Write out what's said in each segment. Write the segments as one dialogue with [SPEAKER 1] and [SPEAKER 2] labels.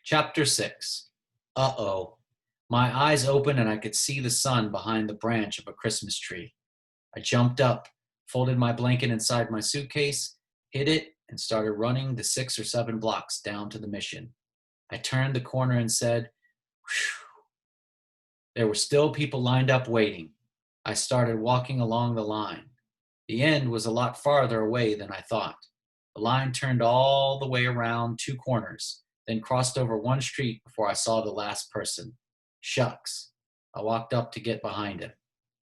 [SPEAKER 1] Chapter 6. Uh-oh. My eyes opened and I could see the sun behind the branch of a Christmas tree. I jumped up, folded my blanket inside my suitcase, hid it, and started running the 6 or 7 blocks down to the mission. I turned the corner and said, "Whew." There were still people lined up waiting. I started walking along the line. The end was a lot farther away than I thought. The line turned all the way around 2 corners, then crossed over one street before I saw the last person. Shucks. I walked up to get behind him.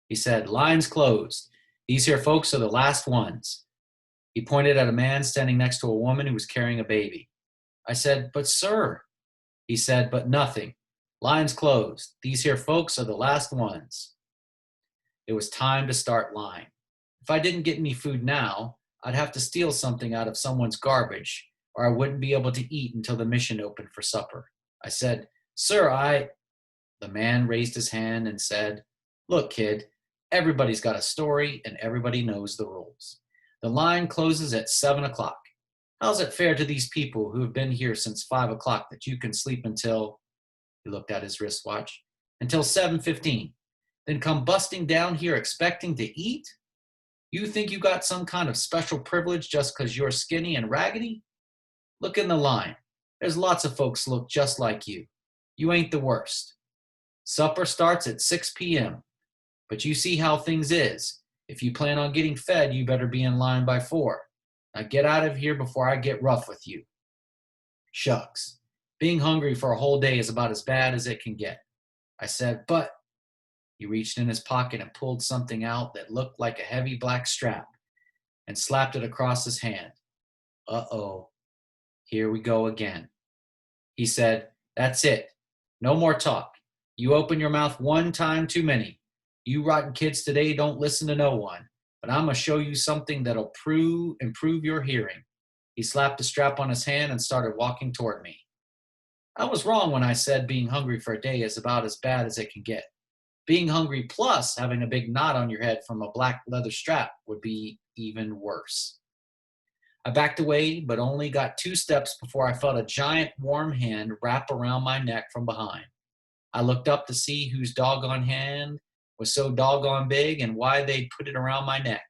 [SPEAKER 1] He said, "Line's closed. These here folks are the last ones." He pointed at a man standing next to a woman who was carrying a baby. I said, "But sir." He said, "But nothing. Line's closed. These here folks are the last ones." It was time to start line. If I didn't get any food now, I'd have to steal something out of someone's garbage, or I wouldn't be able to eat until the mission opened for supper. I said, "Sir, The man raised his hand and said, "Look, kid, everybody's got a story and everybody knows the rules. The line closes at 7 o'clock. How's it fair to these people who have been here since 5 o'clock that you can sleep until," he looked at his wristwatch, "until 7:15, then come busting down here expecting to eat? You think you got some kind of special privilege just 'cause you're skinny and raggedy? Look in the line. There's lots of folks look just like you. You ain't the worst. Supper starts at 6 p.m., but you see how things is. If you plan on getting fed, you better be in line by 4. Now get out of here before I get rough with you." Shucks. Being hungry for a whole day is about as bad as it can get. I said, "But," he reached in his pocket and pulled something out that looked like a heavy black strap and slapped it across his hand. Uh-oh. Here we go again. He said, "That's it. No more talk. You open your mouth one time too many. You rotten kids today don't listen to no one. But I'm going to show you something that'll improve your hearing." He slapped the strap on his hand and started walking toward me. I was wrong when I said being hungry for a day is about as bad as it can get. Being hungry plus having a big knot on your head from a black leather strap would be even worse. I backed away, but only got 2 steps before I felt a giant warm hand wrap around my neck from behind. I looked up to see whose doggone hand was so doggone big and why they'd put it around my neck.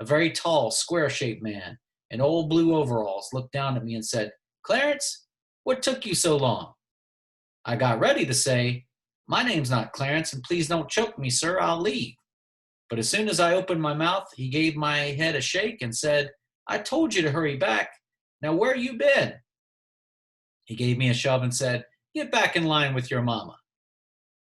[SPEAKER 1] A very tall, square-shaped man in old blue overalls looked down at me and said, "Clarence, what took you so long?" I got ready to say, "My name's not Clarence, and please don't choke me, sir, I'll leave." But as soon as I opened my mouth, he gave my head a shake and said, "I told you to hurry back. Now where you been?" He gave me a shove and said, "Get back in line with your mama."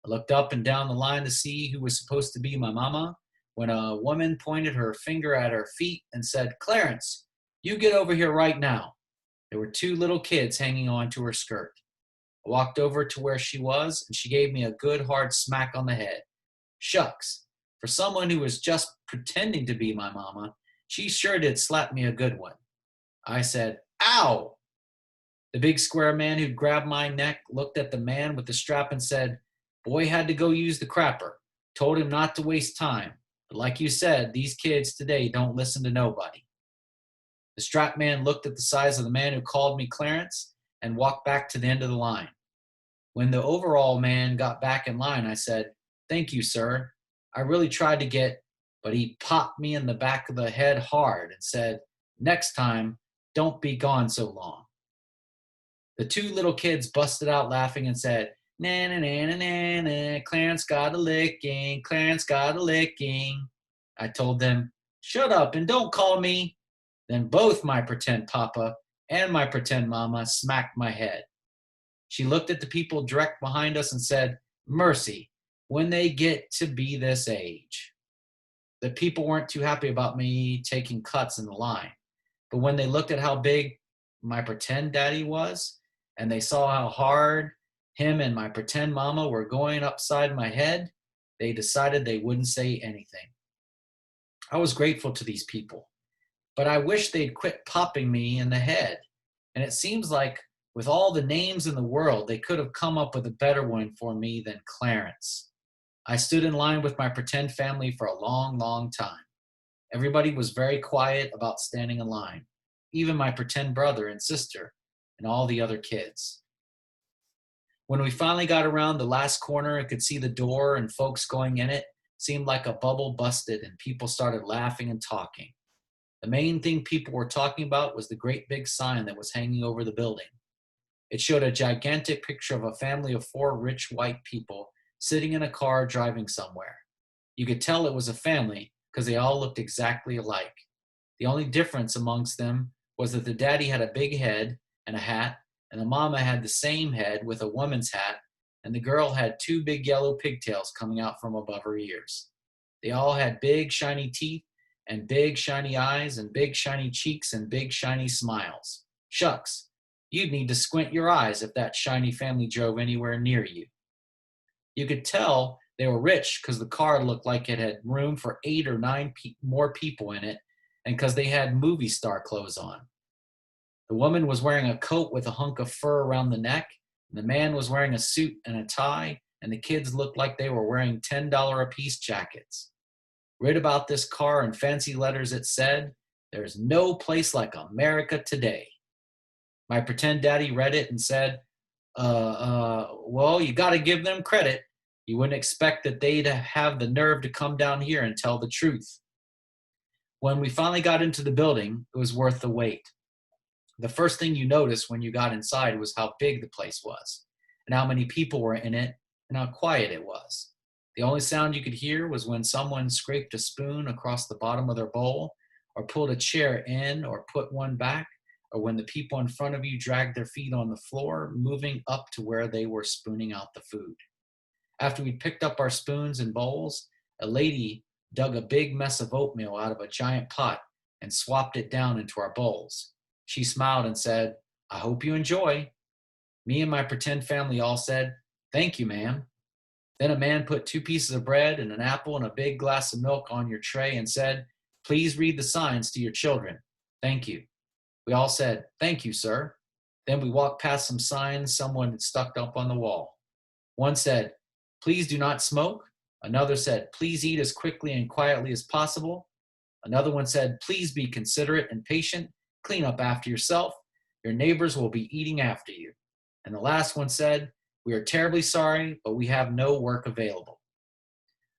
[SPEAKER 1] I looked up and down the line to see who was supposed to be my mama when a woman pointed her finger at her feet and said, "Clarence, you get over here right now." There were 2 little kids hanging on to her skirt. I walked over to where she was, and she gave me a good hard smack on the head. Shucks, for someone who was just pretending to be my mama, she sure did slap me a good one. I said, "Ow!" The big square man who grabbed my neck looked at the man with the strap and said, "Boy had to go use the crapper. Told him not to waste time. But like you said, these kids today don't listen to nobody." The strap man looked at the size of the man who called me Clarence and walked back to the end of the line. When the overall man got back in line, I said, "Thank you, sir. I really tried to get," but he popped me in the back of the head hard and said, "Next time, don't be gone so long." The 2 little kids busted out laughing and said, "Na na na na na na, Clarence got a licking, Clarence got a licking." I told them, "Shut up and don't call me." Then both my pretend papa and my pretend mama smacked my head. She looked at the people direct behind us and said, "Mercy, when they get to be this age." The people weren't too happy about me taking cuts in the line. But when they looked at how big my pretend daddy was, and they saw how hard him and my pretend mama were going upside my head, they decided they wouldn't say anything. I was grateful to these people, but I wish they'd quit popping me in the head. And it seems like with all the names in the world, they could have come up with a better one for me than Clarence. I stood in line with my pretend family for a long, long time. Everybody was very quiet about standing in line, even my pretend brother and sister and all the other kids. When we finally got around the last corner and could see the door and folks going in it, seemed like a bubble busted and people started laughing and talking. The main thing people were talking about was the great big sign that was hanging over the building. It showed a gigantic picture of a family of four rich white people sitting in a car driving somewhere. You could tell it was a family because they all looked exactly alike. The only difference amongst them was that the daddy had a big head and a hat, and the mama had the same head with a woman's hat, and the girl had two big yellow pigtails coming out from above her ears. They all had big shiny teeth and big shiny eyes and big shiny cheeks and big shiny smiles. Shucks, you'd need to squint your eyes if that shiny family drove anywhere near you. You could tell they were rich because the car looked like it had room for 8 or 9 more people in it, and because they had movie star clothes on. The woman was wearing a coat with a hunk of fur around the neck, and the man was wearing a suit and a tie, and the kids looked like they were wearing $10 a piece jackets. Read about this car in fancy letters it said, "There's no place like America today." My pretend daddy read it and said, well, you got to give them credit. You wouldn't expect that they'd have the nerve to come down here and tell the truth. When we finally got into the building, it was worth the wait. The first thing you noticed when you got inside was how big the place was, and how many people were in it, and how quiet it was. The only sound you could hear was when someone scraped a spoon across the bottom of their bowl, or pulled a chair in or put one back, or when the people in front of you dragged their feet on the floor, moving up to where they were spooning out the food. After we'd picked up our spoons and bowls, a lady dug a big mess of oatmeal out of a giant pot and swapped it down into our bowls. She smiled and said, "I hope you enjoy." Me and my pretend family all said, "Thank you, ma'am." Then a man put 2 pieces of bread and an apple and a big glass of milk on your tray and said, "Please read the signs to your children. Thank you." We all said, "Thank you, sir." Then we walked past some signs someone had stuck up on the wall. One said, "Please do not smoke." Another said, "Please eat as quickly and quietly as possible." Another one said, "Please be considerate and patient. Clean up after yourself. Your neighbors will be eating after you." And the last one said, "We are terribly sorry, but we have no work available."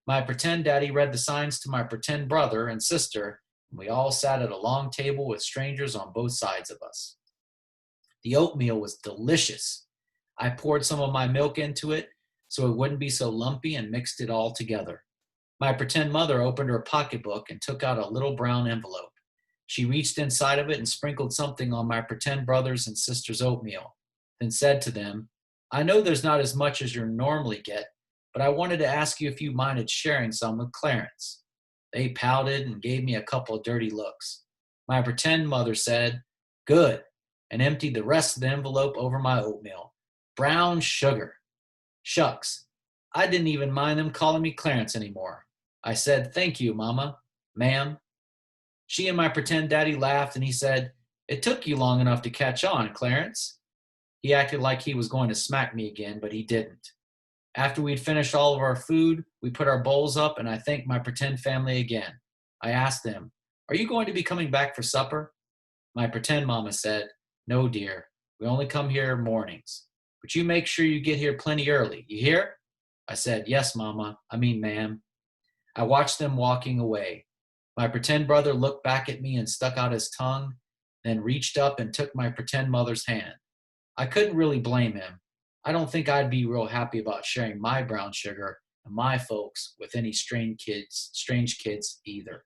[SPEAKER 1] My pretend daddy read the signs to my pretend brother and sister, and we all sat at a long table with strangers on both sides of us. The oatmeal was delicious. I poured some of my milk into it so it wouldn't be so lumpy and mixed it all together. My pretend mother opened her pocketbook and took out a little brown envelope. She reached inside of it and sprinkled something on my pretend brothers and sisters' oatmeal, then said to them, "I know there's not as much as you normally get, but I wanted to ask you if you minded sharing some with Clarence." They pouted and gave me a couple of dirty looks. My pretend mother said, "Good," and emptied the rest of the envelope over my oatmeal. Brown sugar. Shucks. I didn't even mind them calling me Clarence anymore. I said, "Thank you, Mama, ma'am." She and my pretend daddy laughed, and he said, "It took you long enough to catch on, Clarence." He acted like he was going to smack me again, but he didn't. After we'd finished all of our food, we put our bowls up, and I thanked my pretend family again. I asked them, "Are you going to be coming back for supper?" My pretend mama said, "No, dear. We only come here mornings. But you make sure you get here plenty early. You hear?" I said, "Yes, ma'am." I watched them walking away. My pretend brother looked back at me and stuck out his tongue, then reached up and took my pretend mother's hand. I couldn't really blame him. I don't think I'd be real happy about sharing my brown sugar and my folks with any strange kids either.